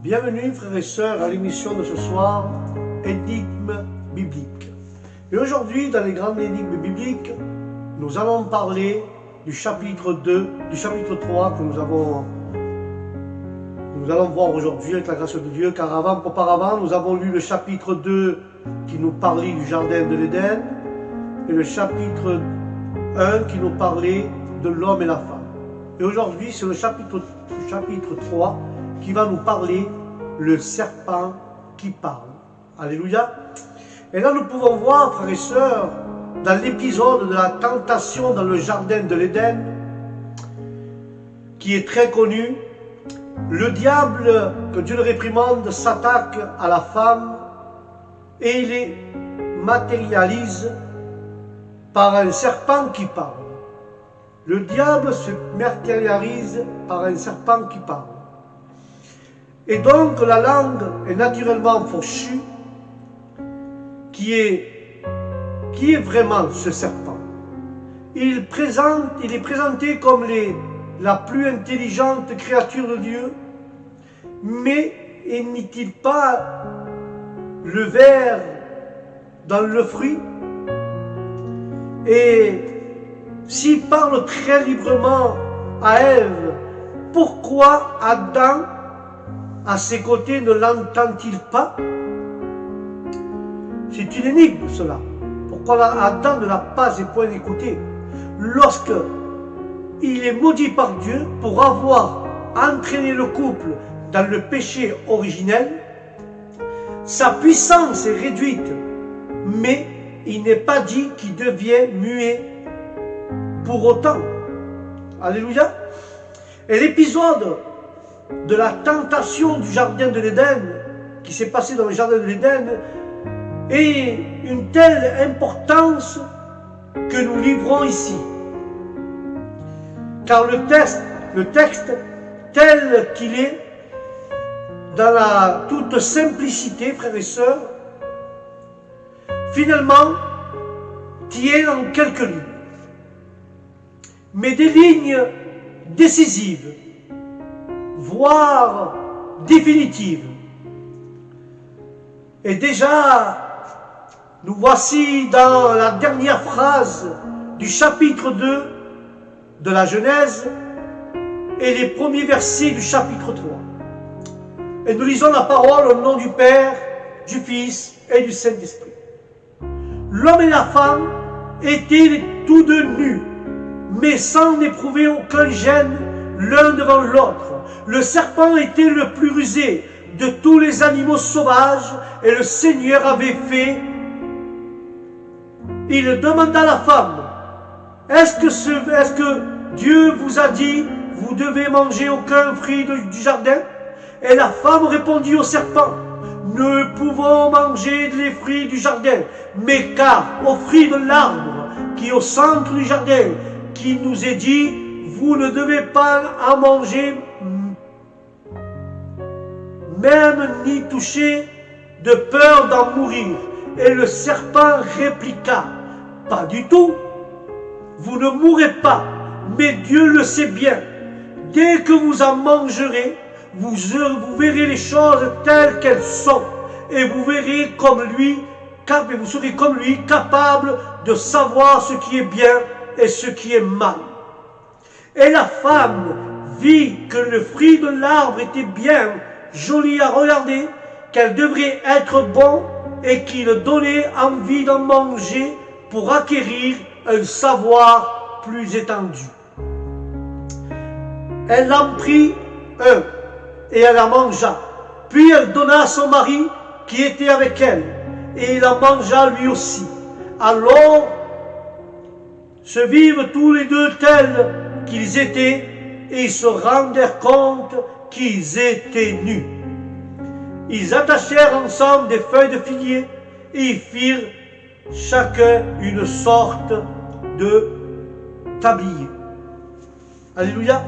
Bienvenue frères et sœurs à l'émission de ce soir, Énigmes bibliques. Et aujourd'hui, dans les grandes énigmes bibliques, nous allons parler du chapitre 2, du chapitre 3 que nous allons voir aujourd'hui avec la grâce de Dieu, car auparavant, nous avons lu le chapitre 2 qui nous parlait du jardin de l'Éden et le chapitre 1 qui nous parlait de l'homme et la femme. Et aujourd'hui, c'est le chapitre 3 qui va nous parler le serpent qui parle. Alléluia. Et là, nous pouvons voir, frères et sœurs, dans l'épisode de la tentation dans le jardin de l'Éden, qui est très connu, le diable, que Dieu le réprimande, s'attaque à la femme et il les matérialise par un serpent qui parle. Le diable se matérialise par un serpent qui parle. Et donc la langue est naturellement fauchue, qui est vraiment ce serpent. Il est présenté comme la plus intelligente créature de Dieu, mais n'est-il pas le ver dans le fruit? Et s'il parle très librement à Ève, pourquoi Adam, à ses côtés, ne l'entend-il pas? C'est une énigme cela. Pourquoi Adam ne l'a pas et point écouté? Lorsque il est maudit par Dieu pour avoir entraîné le couple dans le péché originel, sa puissance est réduite, mais il n'est pas dit qu'il devient muet pour autant. Alléluia. Et l'épisode de la tentation du jardin de l'Éden, qui s'est passé dans le jardin de l'Éden, est une telle importance que nous livrons ici. Car le texte tel qu'il est, dans toute simplicité, frères et sœurs, finalement, tient en quelques lignes. Mais des lignes décisives, voire définitives. Et déjà, nous voici dans la dernière phrase du chapitre 2 de la Genèse et les premiers versets du chapitre 3. Et nous lisons la parole au nom du Père, du Fils et du Saint-Esprit. L'homme et la femme étaient tous deux nus, mais sans n'éprouver aucun gêne l'un devant l'autre. Le serpent était le plus rusé de tous les animaux sauvages et le Seigneur avait fait. Il demanda à la femme, est-ce que Dieu vous a dit, vous devez manger aucun fruit du jardin? Et la femme répondit au serpent, nous pouvons manger les fruits du jardin, mais car au fruit de l'arbre qui est au centre du jardin, qui nous est dit, vous ne devez pas en manger, même ni toucher, de peur d'en mourir. Et le serpent répliqua, pas du tout, vous ne mourrez pas, mais Dieu le sait bien. Dès que vous en mangerez, vous verrez les choses telles qu'elles sont, et vous serez comme lui, capable de savoir ce qui est bien et ce qui est mal. Et la femme vit que le fruit de l'arbre était bien joli à regarder, qu'elle devrait être bon et qu'il donnait envie d'en manger pour acquérir un savoir plus étendu. Elle en prit un et elle en mangea. Puis elle donna à son mari qui était avec elle et il en mangea lui aussi. Alors se virent tous les deux tels qu'ils étaient et ils se rendirent compte qu'ils étaient nus. Ils attachèrent ensemble des feuilles de figuier et ils firent chacun une sorte de tablier. Alléluia.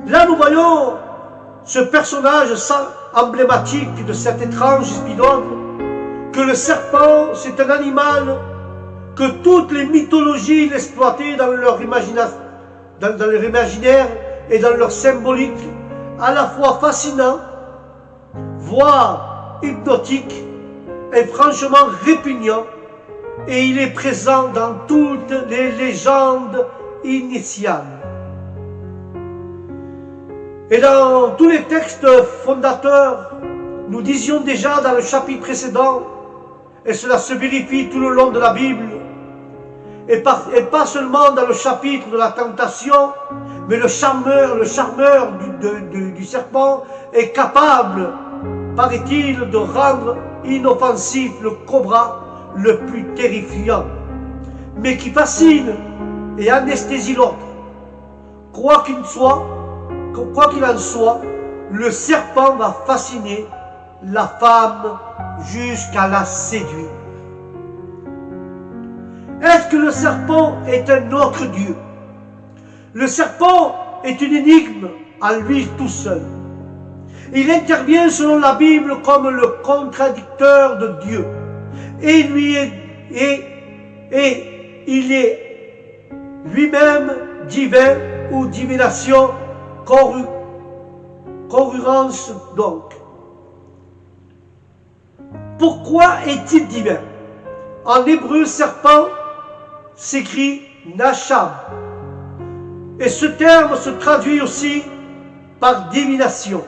Là nous voyons ce personnage emblématique de cet étrange épisode, que le serpent c'est un animal que toutes les mythologies l'exploitaient dans leur imaginaire et dans leur symbolique, à la fois fascinant, voire hypnotique, est franchement répugnant, et il est présent dans toutes les légendes initiales. Et dans tous les textes fondateurs, nous disions déjà dans le chapitre précédent, et cela se vérifie tout le long de la Bible, et pas seulement dans le chapitre de la tentation, mais le charmeur du serpent est capable, paraît-il, de rendre inoffensif le cobra le plus terrifiant, mais qui fascine et anesthésie l'autre. Quoi qu'il en soit, le serpent va fasciner la femme jusqu'à la séduire. Est-ce que le serpent est un autre Dieu? Le serpent est une énigme à lui tout seul. Il intervient selon la Bible comme le contradicteur de Dieu. Et il est lui-même divin ou divination, congruence donc. Pourquoi est-il divin? En hébreu, serpent s'écrit Nasham. Et ce terme se traduit aussi par divination.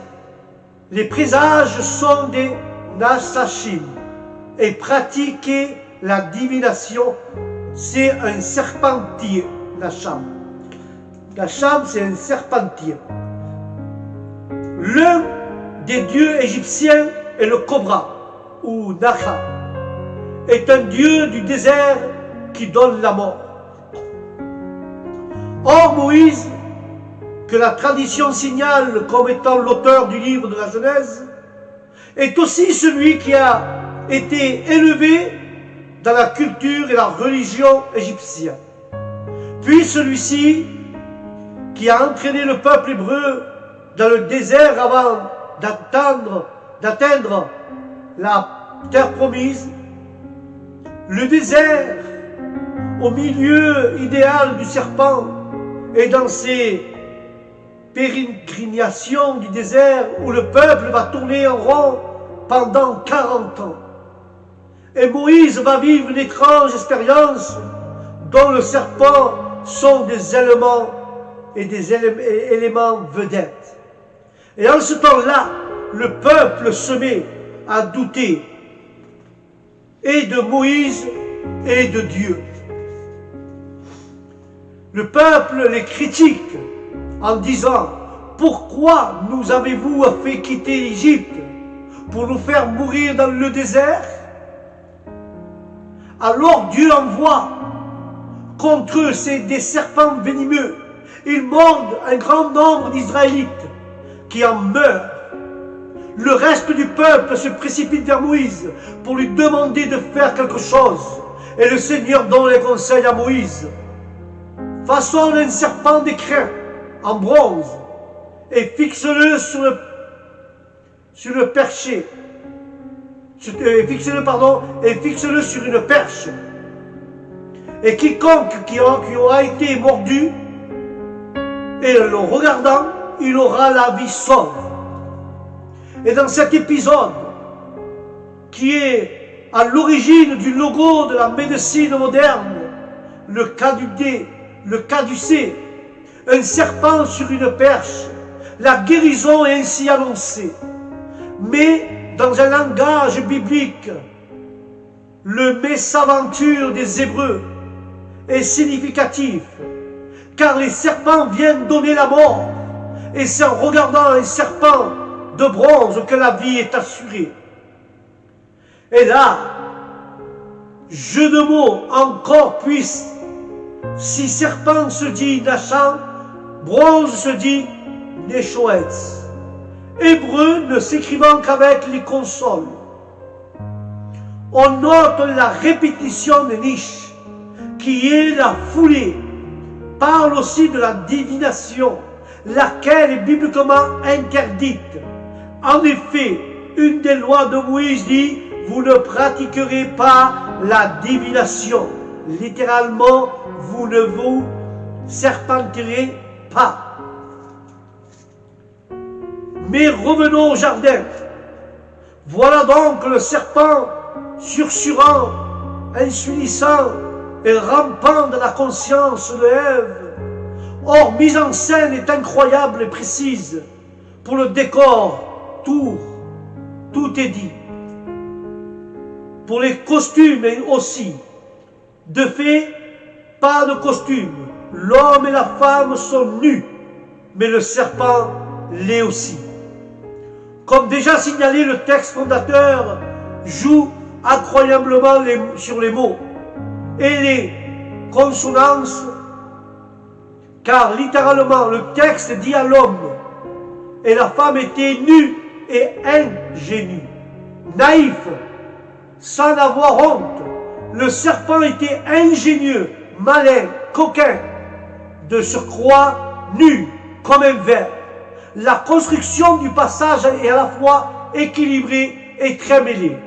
Les présages sont des Nasachim. Et pratiquer la divination, c'est un serpentier, Nasham. Nasham, c'est un serpentier. L'un des dieux égyptiens est le cobra, ou Nacha, est un dieu du désert qui donne la mort. Or, Moïse, que la tradition signale comme étant l'auteur du livre de la Genèse, est aussi celui qui a été élevé dans la culture et la religion égyptienne. Puis celui-ci, qui a entraîné le peuple hébreu dans le désert avant d'atteindre la terre promise, le désert, au milieu idéal du serpent, et dans ces pérégrinations du désert où le peuple va tourner en rond pendant 40 ans. Et Moïse va vivre une étrange expérience dont le serpent sont des éléments et des éléments vedettes. Et en ce temps-là, le peuple se met à douter et de Moïse et de Dieu. Le peuple les critique en disant « Pourquoi nous avez-vous fait quitter l'Égypte pour nous faire mourir dans le désert ?» Alors Dieu envoie contre eux des serpents venimeux. Ils mordent un grand nombre d'Israélites qui en meurent. Le reste du peuple se précipite vers Moïse pour lui demander de faire quelque chose. Et le Seigneur donne les conseils à Moïse. Façonne un serpent d'écrin en bronze et fixe-le sur le perché. Fixe-le sur une perche. Et quiconque qui aura été mordu, et le regardant, il aura la vie sauve. Et dans cet épisode, qui est à l'origine du logo de la médecine moderne, le caducée, un serpent sur une perche, la guérison est ainsi annoncée. Mais dans un langage biblique, le mésaventure des Hébreux est significatif, car les serpents viennent donner la mort, et c'est en regardant un serpent de bronze que la vie est assurée. Et là, jeu de mots encore puisse, si serpent se dit Nachan, bronze se dit Neshoetz. Hébreu ne s'écrivant qu'avec les consonnes. On note la répétition de niche, qui est la foulée, parle aussi de la divination, laquelle est bibliquement interdite. En effet, une des lois de Moïse dit « Vous ne pratiquerez pas la divination ». Littéralement, vous ne vous serpenterez pas. Mais revenons au jardin. Voilà donc le serpent susurrant, insulissant et rampant dans la conscience de Ève. Or, mise en scène est incroyable et précise. Pour le décor, tout est dit. Pour les costumes aussi. De fait, pas de costume. L'homme et la femme sont nus, mais le serpent l'est aussi. Comme déjà signalé, le texte fondateur joue incroyablement sur les mots et les consonances, car littéralement le texte dit à l'homme et la femme était nue et ingénue, naïf, sans avoir honte. Le serpent était ingénieux, malin, coquin, de surcroît nu comme un ver. La construction du passage est à la fois équilibrée et très mêlée.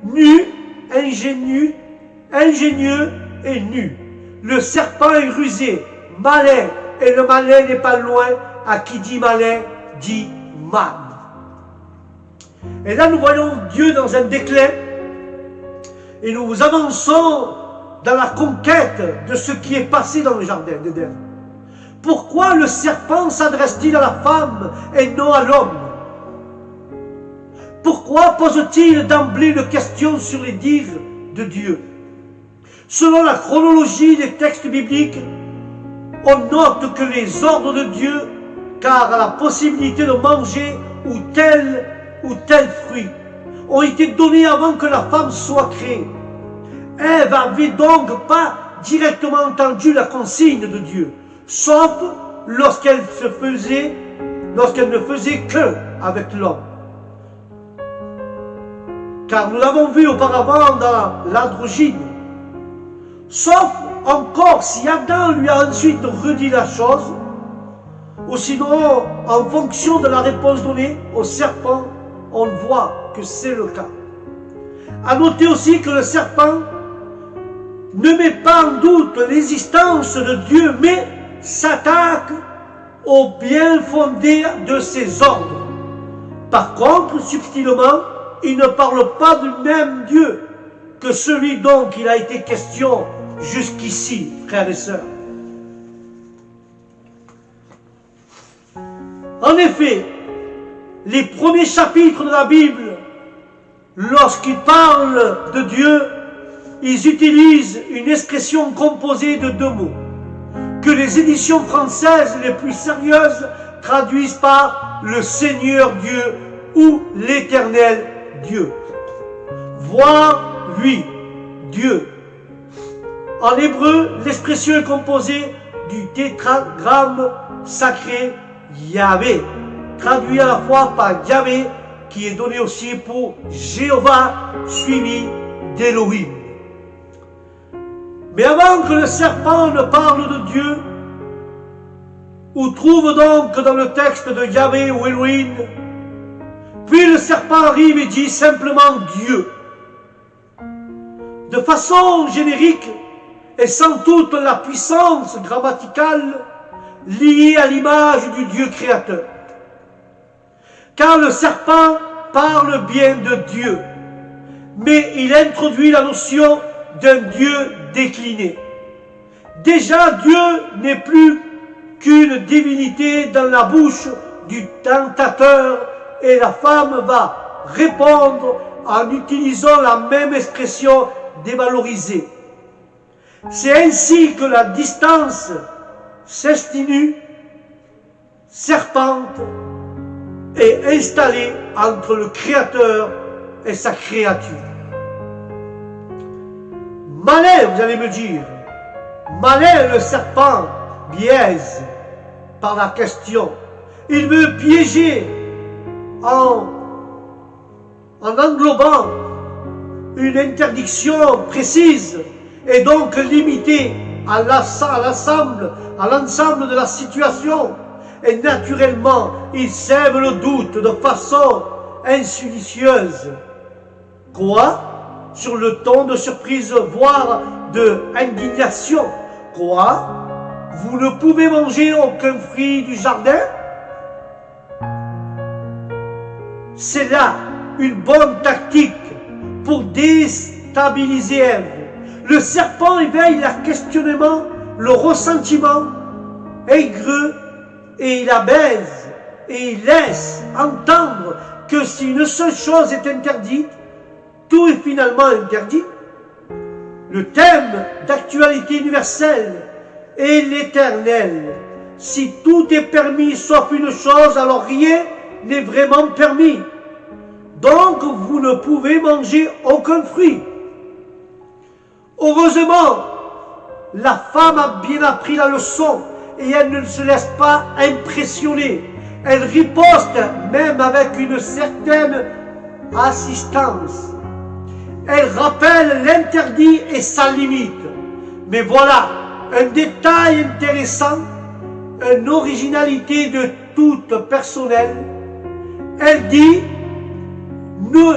Nu, ingénieux et nu. Le serpent est rusé, malin, et le malin n'est pas loin. À qui dit malin, dit mal. Et là, nous voyons Dieu dans un déclin, et nous avançons dans la conquête de ce qui est passé dans le jardin d'Éden. Pourquoi le serpent s'adresse-t-il à la femme et non à l'homme? Pourquoi pose-t-il d'emblée une question sur les dires de Dieu? Selon la chronologie des textes bibliques, on note que les ordres de Dieu, car la possibilité de manger ou tel fruit, ont été donnés avant que la femme soit créée. Ève n'avait donc pas directement entendu la consigne de Dieu, sauf lorsqu'elle ne faisait que avec l'homme. Car nous l'avons vu auparavant dans l'androgyne. Sauf encore si Adam lui a ensuite redit la chose, ou sinon, en fonction de la réponse donnée au serpent, on voit que c'est le cas. À noter aussi que le serpent ne met pas en doute l'existence de Dieu, mais s'attaque au bien fondé de ses ordres. Par contre, subtilement, il ne parle pas du même Dieu que celui dont il a été question jusqu'ici, frères et sœurs. En effet, les premiers chapitres de la Bible, lorsqu'ils parlent de Dieu, ils utilisent une expression composée de deux mots, que les éditions françaises les plus sérieuses traduisent par le Seigneur Dieu ou l'Éternel Dieu. Voir lui, Dieu. En hébreu, l'expression est composée du tétragramme sacré Yahvé, traduit à la fois par Yahvé, qui est donné aussi pour Jéhovah, suivi d'Élohim. Mais avant que le serpent ne parle de Dieu, ou trouve donc dans le texte de Yahvé ou Elohim, puis le serpent arrive et dit simplement Dieu. De façon générique, et sans toute la puissance grammaticale liée à l'image du Dieu créateur. Car le serpent parle bien de Dieu, mais il introduit la notion d'un Dieu décliné. Déjà, Dieu n'est plus qu'une divinité dans la bouche du tentateur, et la femme va répondre en utilisant la même expression dévalorisée. C'est ainsi que la distance s'insinue, serpente, est installée entre le Créateur et sa créature. Malin, vous allez me dire, malin le serpent biaise par la question. Il veut piéger en englobant une interdiction précise et donc limité à l'ensemble de la situation. Et naturellement, il sème le doute de façon insidieuse. Quoi? Sur le ton de surprise, voire de indignation. Quoi? Vous ne pouvez manger aucun fruit du jardin? C'est là une bonne tactique pour déstabiliser Ève. Le serpent éveille le questionnement, le ressentiment aigreux, et il la baise et il laisse entendre que si une seule chose est interdite, tout est finalement interdit. Le thème d'actualité universelle est l'éternel. Si tout est permis sauf une chose, alors rien n'est vraiment permis. Donc vous ne pouvez manger aucun fruit. Heureusement, la femme a bien appris la leçon et elle ne se laisse pas impressionner. Elle riposte même avec une certaine assistance. Elle rappelle l'interdit et sa limite. Mais voilà un détail intéressant, une originalité de toute personnelle. Elle dit, nous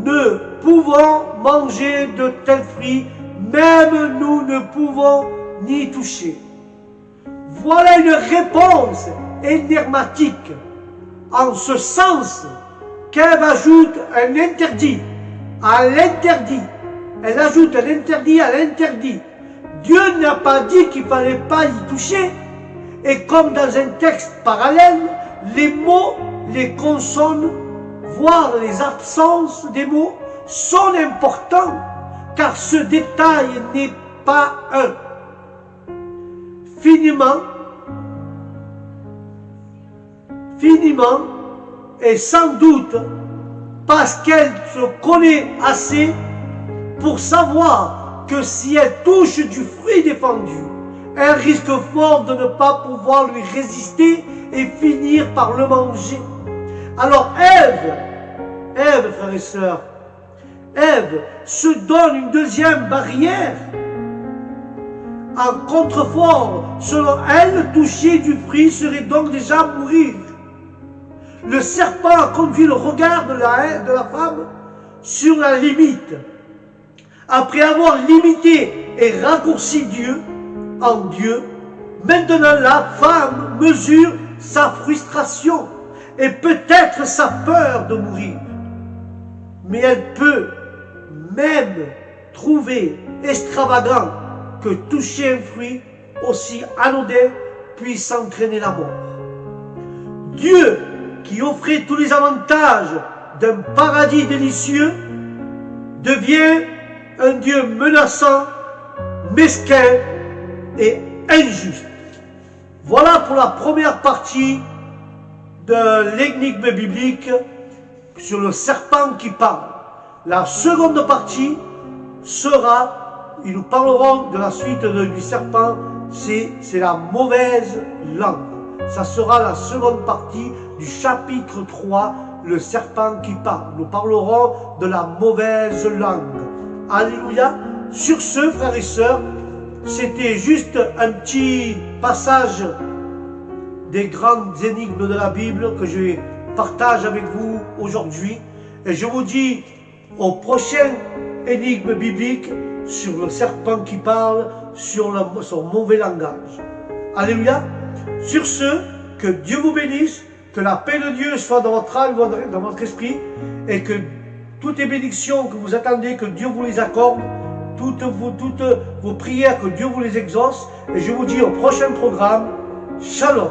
ne pouvons manger de tels fruits, même nous ne pouvons n'y toucher. Voilà une réponse énigmatique, en ce sens qu'Ève ajoute un interdit à l'interdit. Elle ajoute un interdit à l'interdit. Dieu n'a pas dit qu'il ne fallait pas y toucher. Et comme dans un texte parallèle, les mots, les consonnes, voire les absences des mots sont importants, car ce détail n'est pas un. Finiment, et sans doute parce qu'elle se connaît assez pour savoir que si elle touche du fruit défendu, elle risque fort de ne pas pouvoir lui résister et finir par le manger. Alors Ève, frères et sœurs, Ève se donne une deuxième barrière. En contrefort, selon elle, toucher du fruit serait donc déjà mourir. Le serpent a conduit le regard de la femme sur la limite. Après avoir limité et raccourci Dieu en Dieu, maintenant la femme mesure sa frustration et peut-être sa peur de mourir. Mais elle peut même trouver extravagant que toucher un fruit aussi anodin puisse entraîner la mort. Dieu, qui offrait tous les avantages d'un paradis délicieux, devient un Dieu menaçant, mesquin et injuste. Voilà pour la première partie de l'énigme biblique sur le serpent qui parle. La seconde partie sera, ils nous parleront de la suite du serpent, c'est la mauvaise langue. Ça sera la seconde partie du chapitre 3, le serpent qui parle. Nous parlerons de la mauvaise langue. Alléluia. Sur ce, frères et sœurs, c'était juste un petit passage des grandes énigmes de la Bible que je partage avec vous aujourd'hui. Et je vous dis au prochain énigme biblique sur le serpent qui parle, sur son mauvais langage. Alléluia. Sur ce, que Dieu vous bénisse, que la paix de Dieu soit dans votre âme, dans votre esprit, et que toutes les bénédictions que vous attendez, que Dieu vous les accorde, toutes vos prières, que Dieu vous les exauce. Et je vous dis au prochain programme, Shalom.